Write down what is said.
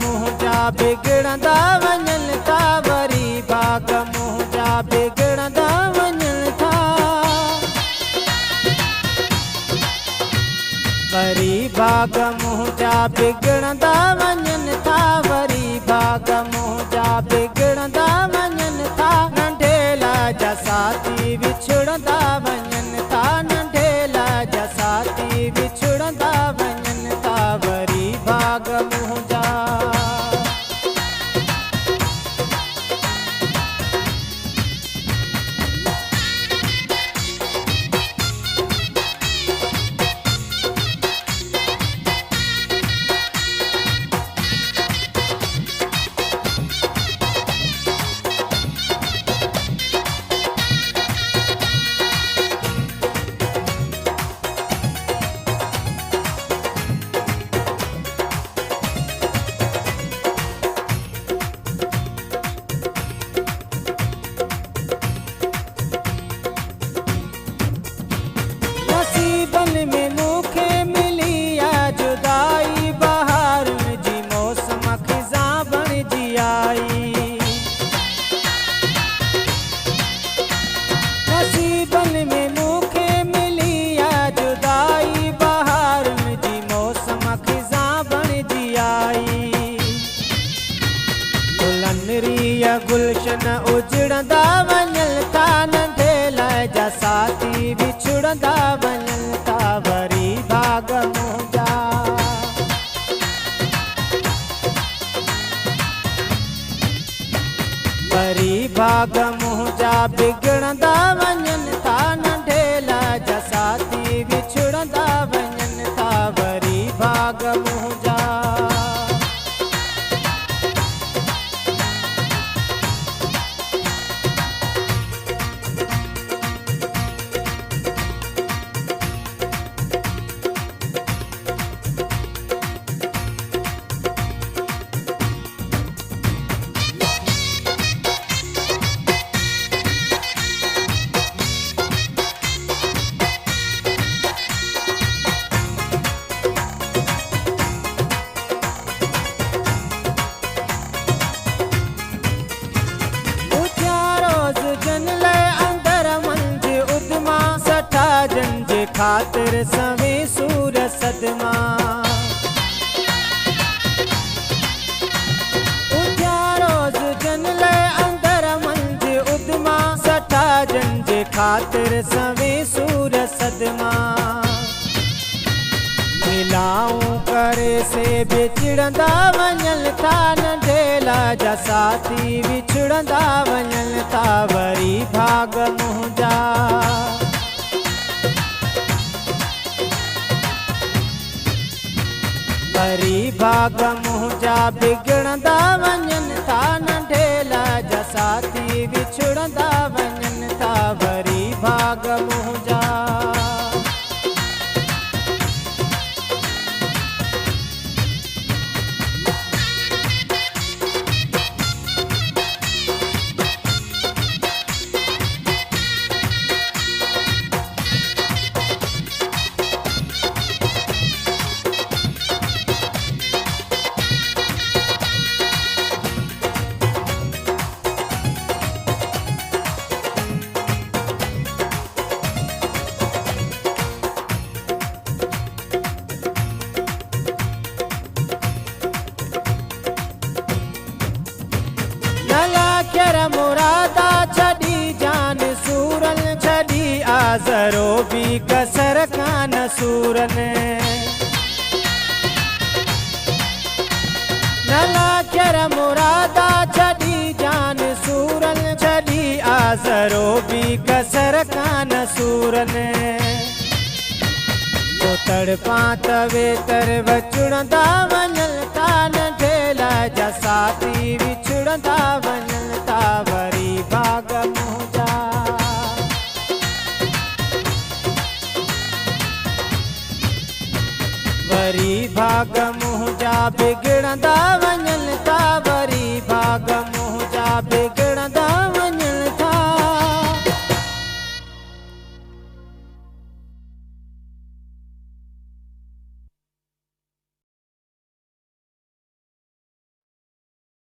मुंहिंजा बिगड़ंदा वञनि था, वरी भाग मुंहिंजा बिगड़ंदा वञनि था। वरी भाग मुंहिंजा बिगड़ंदा वञनि था, वरी भाग मुंहिंजा बिगड़ंदा वञनि था। नंढे लाज साथी विछड़ंदा वञनि था, नंढे लाज साथी विछड़ंदा वञनि था। वरी भाग मुंहिंजा में मूंखे मिली आ जुदाई, बहार जी मौसम खिज़ा बणिजी आई। नसीबन में मूंखे मिली आ जुदाई, बहार जी मौसम खिज़ा बणिजी आई। गुलनरी गुलशन उजड़ंदा वञनि था, नंढे लाज साथी विछड़ंदा वञनि था। वरी भाग मुंहिंजा वरी भाग मुंहिंजा बिगड़ंदा वञनि था, नंढे लाज साथी विछड़ंदा वञनि था। वरी भाग मुंहिंजा जंजे खातिर सवे सूर सदमा। उठ्या रोज़ जन ले अंदर मंझ उदमा, सठा जंजे खातिर सवे सूर सदमा। मिलाऊं करे से बिछड़ंदा वञनि था, नंढे लाज साथी विछड़ंदा वञनि था। वरी भाग मुंहिंजा वरी भाग मुंहिंजा बिगड़ंदा वञनि था, नंढे लाज साथी विछड़ंदा वञनि था। वरी भाग मुंहिंजा मुरादा छड़ी जान सूरन, छड़ी आज़रो भी कसर कान सूरन। नलाख्यर मुरादा छड़ी जान सूरन, छड़ी आज़रो भी कसर कान सूरन। तड़पा तवे तर वचुड़ंदा वञनि था, नंढे लाज साथी विछड़ंदा वञनि था। वरी भाग मुंहिंजा वरी भाग मुंहिंजा बिगड़ंदा वञनि